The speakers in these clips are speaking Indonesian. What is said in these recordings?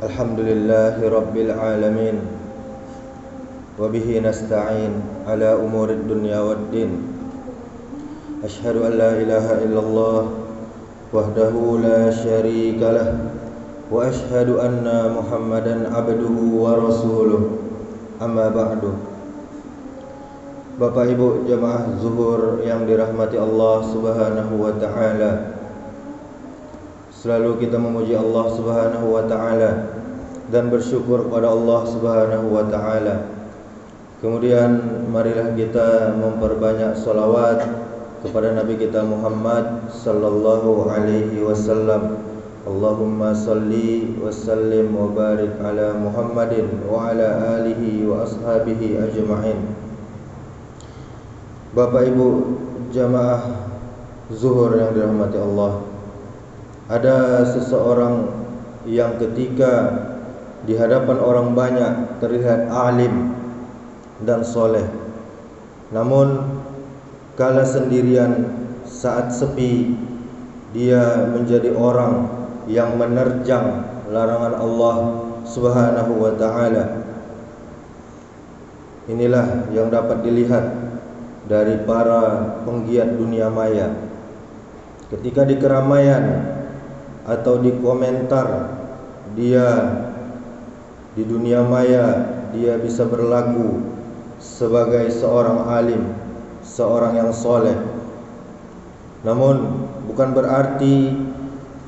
Alhamdulillahi Rabbil Alamin. Wabihi nasta'in ala umurid dunya waddin. Ashhadu an la ilaha illallah wahdahu la syarika lah. Wa ashhadu anna Muhammadan abduhu wa rasuluh. Amma ba'du. Bapak Ibu jamaah zuhur yang dirahmati Allah Subhanahu wa ta'ala, selalu kita memuji Allah Subhanahu wa ta'ala dan bersyukur kepada Allah Subhanahu wa ta'ala. Kemudian marilah kita memperbanyak salawat kepada Nabi kita Muhammad sallallahu alaihi wasallam. Allahumma salli wa sallim wa barik ala Muhammadin wa ala alihi wa ashabihi ajma'in. Bapak Ibu jamaah zuhur yang dirahmati Allah, ada seseorang yang ketika di hadapan orang banyak terlihat alim dan soleh, namun kala sendirian saat sepi dia menjadi orang yang menerjang larangan Allah Subhanahu wa ta'ala. Inilah yang dapat dilihat dari para penggiat dunia maya. Ketika di keramaian atau di komentar dia di dunia maya, dia bisa berlaku sebagai seorang alim, seorang yang soleh. Namun bukan berarti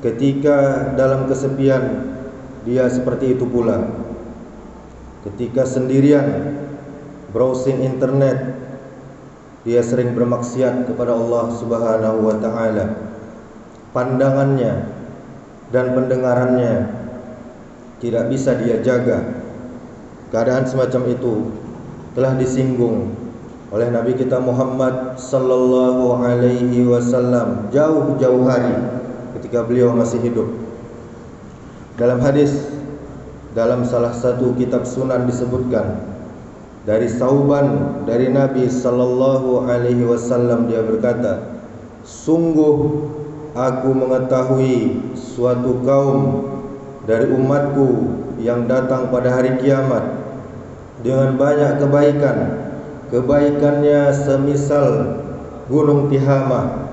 ketika dalam kesepian dia seperti itu pula. Ketika sendirian browsing internet, dia sering bermaksiat kepada Allah Subhanahu wa ta'ala. Pandangannya dan pendengarannya tidak bisa dia jaga. Keadaan semacam itu telah disinggung oleh Nabi kita Muhammad sallallahu alaihi wasallam jauh-jauh hari ketika beliau masih hidup. Dalam hadis dalam salah satu kitab sunan disebutkan dari Sauban dari Nabi sallallahu alaihi wasallam, dia berkata, sungguh aku mengetahui suatu kaum dari umatku yang datang pada hari kiamat dengan banyak kebaikan, kebaikannya semisal gunung Tihamah,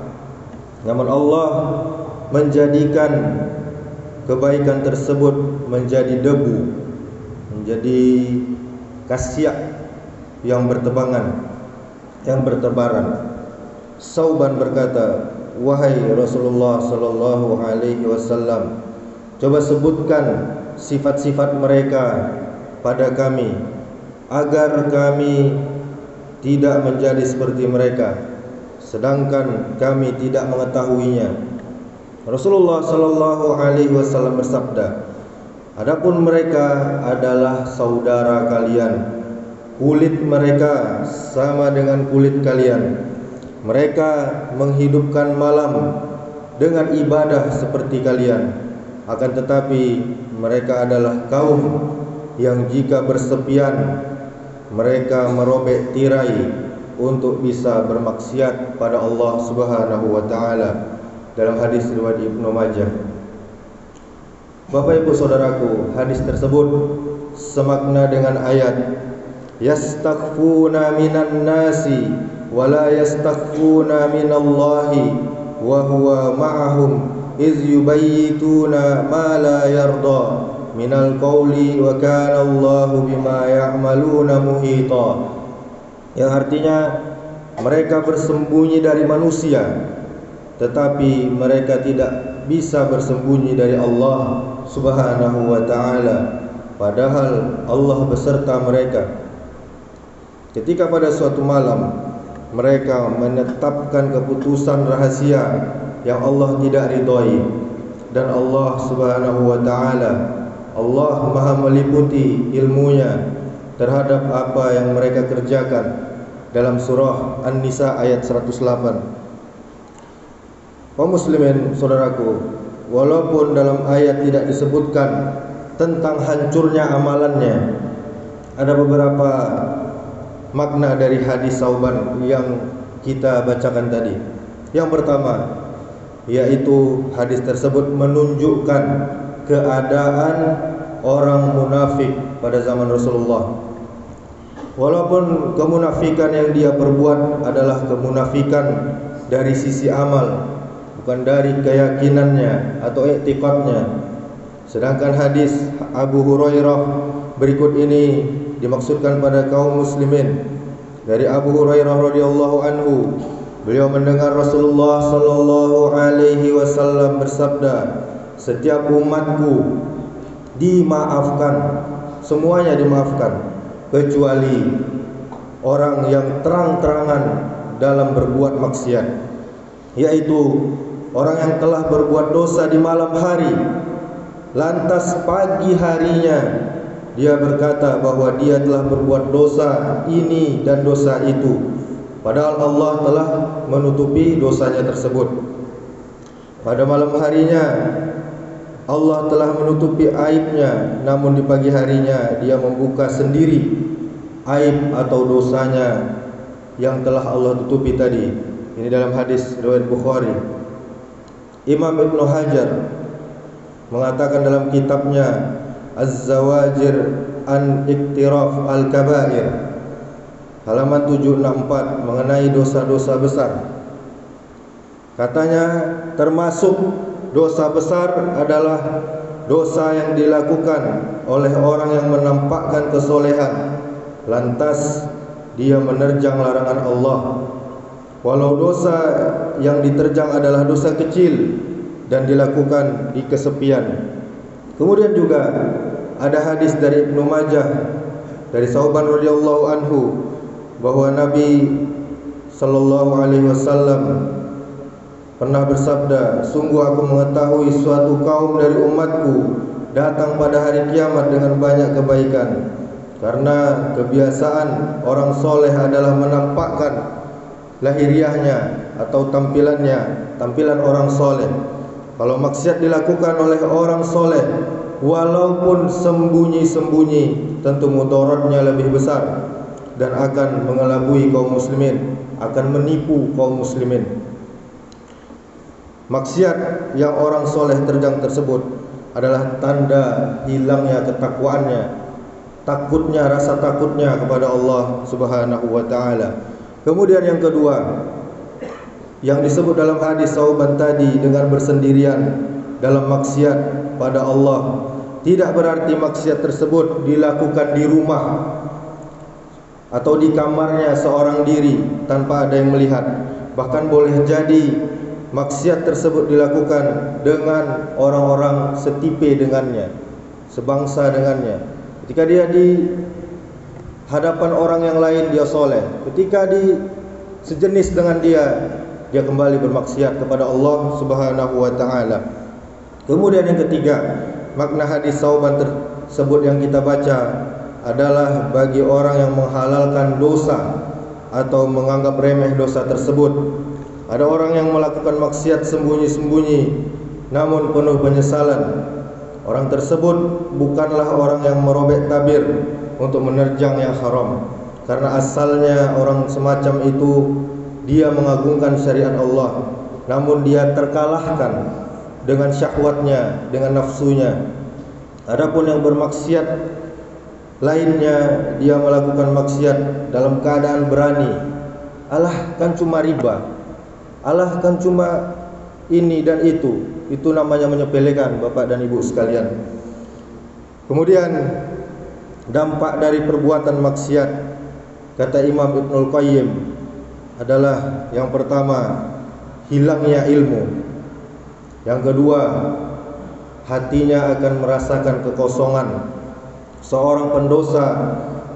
namun Allah menjadikan kebaikan tersebut menjadi debu, menjadi kasyak yang bertebangan, yang bertebaran. Sauban berkata, wahai Rasulullah sallallahu alaihi wasallam, coba sebutkan sifat-sifat mereka pada kami agar kami tidak menjadi seperti mereka, sedangkan kami tidak mengetahuinya. Rasulullah sallallahu alaihi wasallam bersabda, adapun mereka adalah saudara kalian, kulit mereka sama dengan kulit kalian. Mereka menghidupkan malam dengan ibadah seperti kalian, akan tetapi mereka adalah kaum yang jika bersepian mereka merobek tirai untuk bisa bermaksiat pada Allah Subhanahu wa ta'ala. Dalam hadis riwayat Ibnu Majah. Bapak Ibu saudaraku, hadis tersebut semakna dengan ayat yastakhfuna minan nasi wa la yastakhfuna minallahi wa huwa ma'ahum iz yubayyituna ma la yarda minal qawli wa kana Allahu bima ya'maluna muhita. Yang artinya mereka bersembunyi dari manusia, tetapi mereka tidak bisa bersembunyi dari Allah Subhanahu wa ta'ala, padahal Allah beserta mereka. Ketika pada suatu malam mereka menetapkan keputusan rahasia yang Allah tidak ridhoi, dan Allah Subhanahu wa ta'ala, Allah Maha meliputi ilmunya terhadap apa yang mereka kerjakan. Dalam surah An-Nisa ayat 108. Kaum muslimin saudaraku, walaupun dalam ayat tidak disebutkan tentang hancurnya amalannya, ada beberapa makna dari hadis Sauban yang kita bacakan tadi. Yang pertama, yaitu hadis tersebut menunjukkan keadaan orang munafik pada zaman Rasulullah. Walaupun kemunafikan yang dia perbuat adalah kemunafikan dari sisi amal, bukan dari keyakinannya atau i'tiqadnya. Sedangkan hadis Abu Hurairah berikut ini dimaksudkan pada kaum muslimin. Dari Abu Hurairah radhiyallahu anhu, beliau mendengar Rasulullah sallallahu alaihi wasallam bersabda, "Setiap umatku dimaafkan, semuanya dimaafkan, kecuali orang yang terang-terangan dalam berbuat maksiat, yaitu orang yang telah berbuat dosa di malam hari, lantas pagi harinya dia berkata bahwa dia telah berbuat dosa ini dan dosa itu, padahal Allah telah menutupi dosanya tersebut. Pada malam harinya Allah telah menutupi aibnya, namun di pagi harinya dia membuka sendiri aib atau dosanya yang telah Allah tutupi tadi." Ini dalam hadis riwayat Bukhari. Imam Ibnu Hajar mengatakan dalam kitabnya Az-Zawajir an Iktiraf Al-Kabair halaman 764 mengenai dosa-dosa besar. Katanya termasuk dosa besar adalah dosa yang dilakukan oleh orang yang menampakkan kesolehan, lantas dia menerjang larangan Allah, walau dosa yang diterjang adalah dosa kecil dan dilakukan di kesepian. Kemudian juga ada hadis dari Ibnu Majah dari Sauban radhiyallahu anhu bahwa Nabi sallallahu alaihi wasallam pernah bersabda, "Sungguh aku mengetahui suatu kaum dari umatku datang pada hari kiamat dengan banyak kebaikan, karena kebiasaan orang soleh adalah menampakkan lahiriahnya atau tampilan orang soleh. Kalau maksiat dilakukan oleh orang soleh, walaupun sembunyi-sembunyi, tentu mudaratnya lebih besar dan akan mengelabui kaum muslimin, akan menipu kaum muslimin." Maksiat yang orang soleh terjang tersebut adalah tanda hilangnya ketakwaannya, takutnya, rasa takutnya kepada Allah Subhanahu wa taala. Kemudian yang kedua, yang disebut dalam hadis Sauban tadi dengan bersendirian dalam maksiat pada Allah, tidak berarti maksiat tersebut dilakukan di rumah atau di kamarnya seorang diri tanpa ada yang melihat. Bahkan boleh jadi maksiat tersebut dilakukan dengan orang-orang setipe dengannya, sebangsa dengannya. Ketika dia di hadapan orang yang lain dia soleh, ketika di sejenis dengan dia kembali bermaksiat kepada Allah Subhanahu wa taala. Kemudian yang ketiga, makna hadis Sauban tersebut yang kita baca adalah bagi orang yang menghalalkan dosa atau menganggap remeh dosa tersebut. Ada orang yang melakukan maksiat sembunyi-sembunyi namun penuh penyesalan. Orang tersebut bukanlah orang yang merobek tabir untuk menerjang yang haram, karena asalnya orang semacam itu dia mengagungkan syariat Allah, namun dia terkalahkan dengan syahwatnya, dengan nafsunya. Adapun yang bermaksiat lainnya, dia melakukan maksiat dalam keadaan berani. Alah kan cuma riba, alah kan cuma ini dan itu namanya menyepelekan Bapak dan Ibu sekalian. Kemudian dampak dari perbuatan maksiat, kata Imam Ibnul Qayyim, adalah yang pertama hilangnya ilmu, yang kedua hatinya akan merasakan kekosongan. Seorang pendosa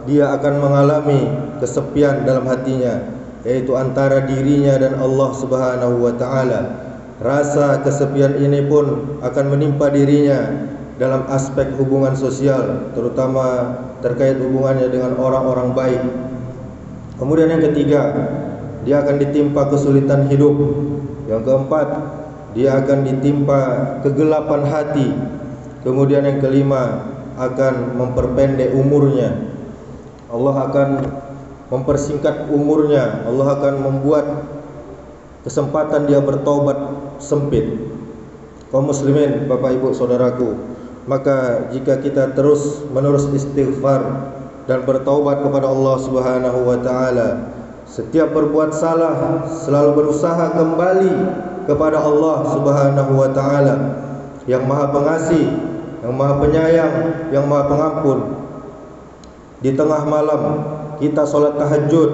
dia akan mengalami kesepian dalam hatinya, yaitu antara dirinya dan Allah Subhanahu wa taala. Rasa kesepian ini pun akan menimpa dirinya dalam aspek hubungan sosial, terutama terkait hubungannya dengan orang-orang baik. Kemudian yang ketiga, dia akan ditimpa kesulitan hidup. Yang keempat, dia akan ditimpa kegelapan hati. Kemudian yang kelima, akan memperpendek umurnya. Allah akan mempersingkat umurnya. Allah akan membuat kesempatan dia bertaubat sempit. Kaum muslimin, Bapak Ibu Saudaraku, Maka jika kita terus menerus istighfar dan bertaubat kepada Allah Subhanahu wa taala, setiap berbuat salah selalu berusaha kembali kepada Allah Subhanahu wa taala yang Maha Pengasih, yang Maha Penyayang, yang Maha Pengampun. Di tengah malam kita salat tahajud,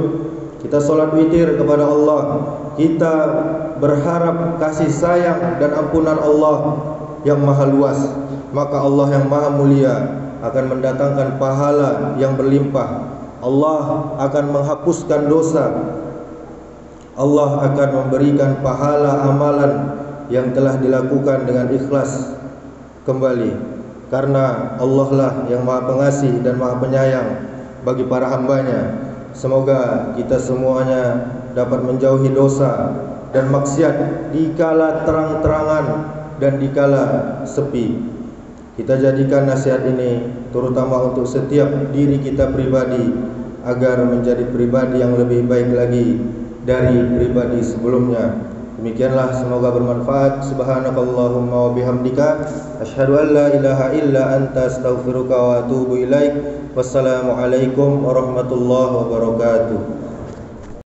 kita salat witir kepada Allah, kita berharap kasih sayang dan ampunan Allah yang Maha Luas. Maka Allah yang Maha Mulia akan mendatangkan pahala yang berlimpah. Allah akan menghapuskan dosa. Allah akan memberikan pahala amalan yang telah dilakukan dengan ikhlas kembali. Karena Allah lah yang Maha Pengasih dan Maha Penyayang bagi para hambanya. Semoga kita semuanya dapat menjauhi dosa dan maksiat dikala terang-terangan dan dikala sepi. Kita jadikan nasihat ini terutama untuk setiap diri kita pribadi, agar menjadi pribadi yang lebih baik lagi dari pribadi sebelumnya. Demikianlah, semoga bermanfaat. Subhanakallahumma wa bihamdika, asyhadu an la ilaha illa anta, astaghfiruka wa atubu ilaik. Wassalamualaikum warahmatullahi wabarakatuh.